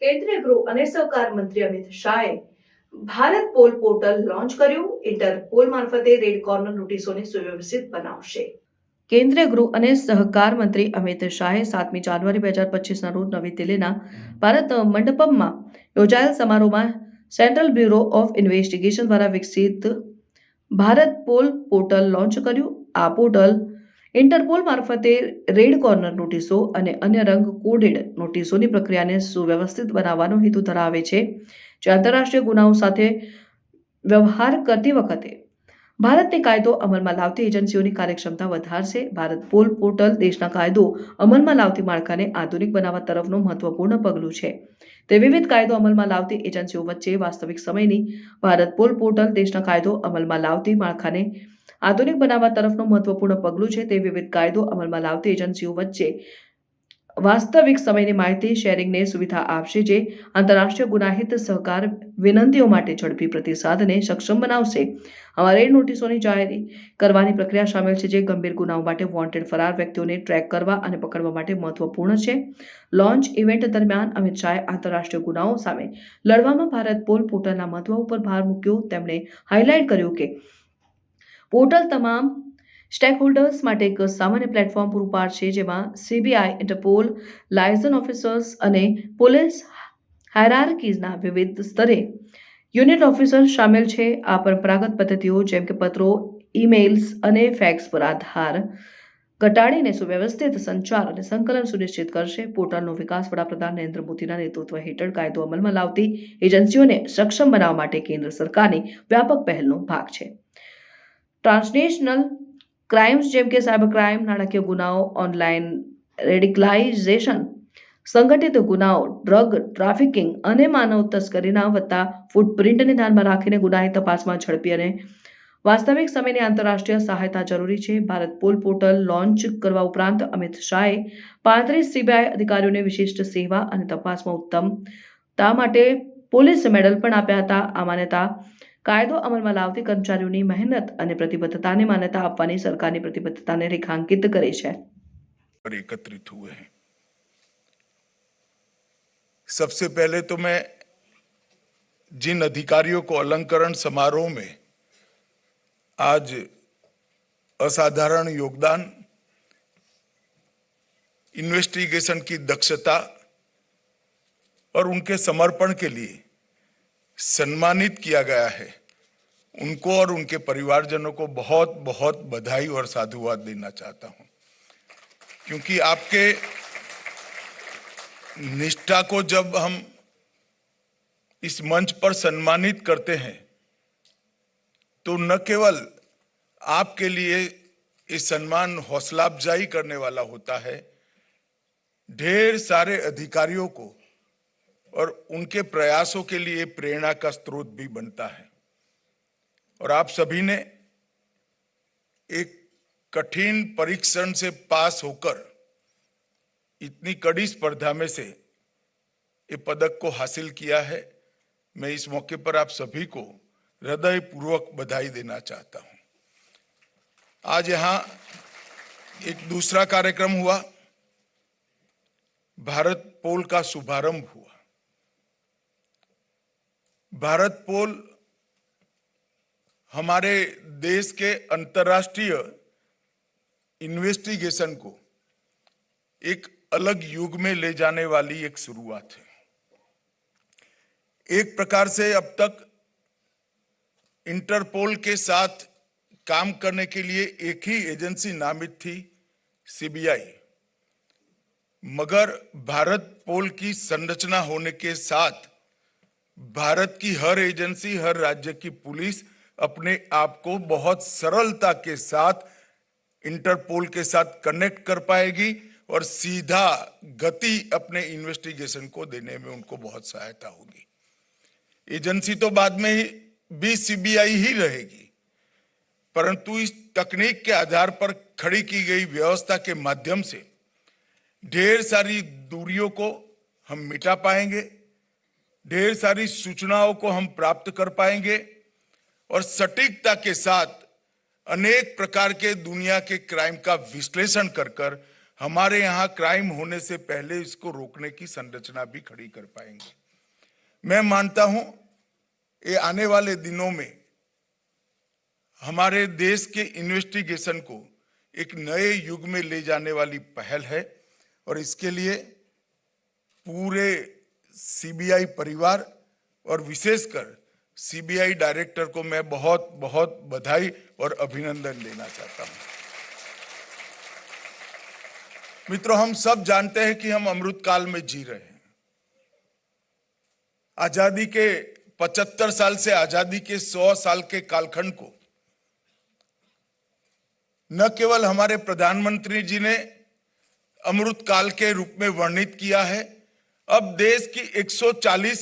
કેન્દ્રીય ગૃહ અને સહકાર મંત્રી અમિત શાહે ભારત પોલ પોર્ટલ લોન્ચ કર્યું. ઇન્ટરપોલ મારફતે રેડ કોર્નર નોટિસોને સુવ્યવસ્થિત બનાવશે. કેન્દ્રીય ગૃહ અને સહકાર મંત્રી અમિત શાહે 7મી જાન્યુઆરી 2025ના રોજ નવી દિલ્હીના ભારત મંડપમમાં યોજાયેલ સમારોહમાં સેન્ટ્રલ બ્યુરો ઓફ ઇન્વેસ્ટિગેશન દ્વારા વિકસિત ભારત પોલ પોર્ટલ લોન્ચ કર્યું. આ પોર્ટલ ઇન્ટરપોલ મારફતે રેડ કોર્નર નોટિસો અને અન્ય રંગ કોડેડ નોટિસોની પ્રક્રિયાને સુવ્યવસ્થિત બનાવવાનો હેતુ ધરાવે છે, જે આંતરરાષ્ટ્રીય ગુનાઓ સાથે વ્યવહાર કરતી વખતે ભારતને કાયદો અમલમાં લાવતી એજન્સીઓની કાર્યક્ષમતા વધારશે. ભારત પોલ પોર્ટલ દેશના કાયદો અમલમાં લાવતી માળખાને આધુનિક બનાવવા તરફનું મહત્વપૂર્ણ પગલું છે. તે વિવિધ કાયદો અમલમાં લાવતી એજન્સીઓ વચ્ચે વાસ્તવિક સમયની ભારત પોલ પોર્ટલ દેશના કાયદો અમલમાં લાવતી માળખાને આધુનિક બનાવવા તરફનું મહત્વપૂર્ણ પગલું છે. તે વિવિધ કાયદો અમલમાં લાવતી એજન્સીઓ વચ્ચે વાસ્તવિક સમયની માહિતી શેરિંગને સુવિધા આપશે, જે આંતરરાષ્ટ્રીય ગુનાહિત સહકાર વિનંતીઓ માટે ઝડપી પ્રતિસાદને સક્ષમ બનાવશે. આમાં રેડ નોટિસોની જાહેરી કરવાની પ્રક્રિયા શામેલ છે, જે ગંભીર ગુનાઓ માટે વોન્ટેડ ફરાર વ્યક્તિઓને ટ્રેક કરવા અને પકડવા માટે મહત્વપૂર્ણ છે. લોન્ચ ઇવેન્ટ દરમિયાન અમિત શાહે આંતરરાષ્ટ્રીય ગુનાઓ સામે લડવામાં ભારત પોલ પોર્ટલના મહત્વ ઉપર ભાર મૂક્યો. તેમણે હાઇલાઇટ કર્યું કે પોર્ટલ તમામ સ્ટેકહોલ્ડર્સ માટે એક સામાન્ય પ્લેટફોર્મ પૂરું પાડશે, જેમાં સીબીઆઈ, ઇન્ટરપોલ, લાયઝન ઓફિસર્સ અને પોલીસ હાયરાર્કીઝના વિવિધ સ્તરે યુનિટ ઓફિસર શામેલ છે. આ પરંપરાગત પદ્ધતિઓ જેમ કે પત્રો, ઈમેલ્સ અને ફેક્સ પર આધાર ઘટાડીને સુવ્યવસ્થિત સંચાર અને સંકલન સુનિશ્ચિત કરશે. પોર્ટલનો વિકાસ વડાપ્રધાન નરેન્દ્ર મોદીના નેતૃત્વ હેઠળ કાયદો અમલમાં લાવતી એજન્સીઓને સક્ષમ બનાવવા માટે કેન્દ્ર સરકારની વ્યાપક પહેલનો ભાગ છે. ટ્રાન્સનેશનલ ક્રાઇમ્સ જેમ કે સાયબર ક્રાઇમ, નાણાકીય ગુનાઓ, ઓનલાઈન રેડિકલાઇઝેશન, સંગઠિત ગુનાઓ, ડ્રગ ટ્રાફિકિંગ અને માનવ તસ્કરીના વધતા ફૂટપ્રિન્ટને ધ્યાનમાં રાખીને ગુનાહિત તપાસમાં ઝડપી અને વાસ્તવિક સમયની આંતરરાષ્ટ્રીય સહાયતા જરૂરી છે. ભારત પોલ પોર્ટલ લોન્ચ કરવા ઉપરાંત અમિત શાહે 35 સીબીઆઈ અધિકારીઓને વિશિષ્ટ સેવા અને તપાસમાં ઉત્તમતા માટે પોલીસ મેડલ પણ આપ્યા હતા. આ માન્યતા કાયદો અમલમાં લાવતી કર્મચારીઓની મહેનત અને પ્રતિબદ્ધતાને માન્યતા આપવાની સરકારની પ્રતિબદ્ધતાને રેખાંકિત કરે છે. एकत्रित हुए हैं। सबसे पहले तो मैं जिन अधिकारियों को अलंकरण समारोह में आज असाधारण योगदान, इन्वेस्टिगेशन की दक्षता और उनके समर्पण के लिए सम्मानित किया गया है, उनको और उनके परिवारजनों को बहुत बहुत बधाई और साधुवाद देना चाहता हूं, क्योंकि आपके निष्ठा को जब हम इस मंच पर सम्मानित करते हैं तो न केवल आपके लिए ये सम्मान हौसला अफजाई करने वाला होता है, ढेर सारे अधिकारियों को और उनके प्रयासों के लिए प्रेरणा का स्रोत भी बनता है। और आप सभी ने एक कठिन परीक्षण से पास होकर इतनी कड़ी स्पर्धा में से ये पदक को हासिल किया है। मैं इस मौके पर आप सभी को हृदयपूर्वक बधाई देना चाहता हूं। आज यहां एक दूसरा कार्यक्रम हुआ, भारत पोल का शुभारंभ हुआ। भारत पोल हमारे देश के अंतर्राष्ट्रीय इन्वेस्टिगेशन को एक अलग युग में ले जाने वाली एक शुरुआत है। एक प्रकार से अब तक इंटरपोल के साथ काम करने के लिए एक ही एजेंसी नामित थी, सीबीआई, मगर भारत पोल की संरचना होने के साथ भारत की हर एजेंसी, हर राज्य की पुलिस अपने आप को बहुत सरलता के साथ इंटरपोल के साथ कनेक्ट कर पाएगी और सीधा गति अपने इन्वेस्टिगेशन को देने में उनको बहुत सहायता होगी। एजेंसी तो बाद में ही भी सीबीआई ही रहेगी, परंतु इस तकनीक के आधार पर खड़ी की गई व्यवस्था के माध्यम से ढेर सारी दूरियों को हम मिटा पाएंगे, ढेर सारी सूचनाओं को हम प्राप्त कर पाएंगे और सटीकता के साथ अनेक प्रकार के दुनिया के क्राइम का विश्लेषण कर कर हमारे यहाँ क्राइम होने से पहले इसको रोकने की संरचना भी खड़ी कर पाएंगे। मैं मानता हूं ये आने वाले दिनों में हमारे देश के इन्वेस्टिगेशन को एक नए युग में ले जाने वाली पहल है और इसके लिए पूरे सीबीआई परिवार और विशेषकर सीबीआई डायरेक्टर को मैं बहुत बहुत बधाई और अभिनंदन देना चाहता हूं। मित्रों, हम सब जानते हैं कि हम अमृतकाल में जी रहे हैं। आजादी के 75 साल से आजादी के 100 साल के कालखंड को न केवल हमारे प्रधानमंत्री जी ने अमृतकाल के रूप में वर्णित किया है, अब देश की 140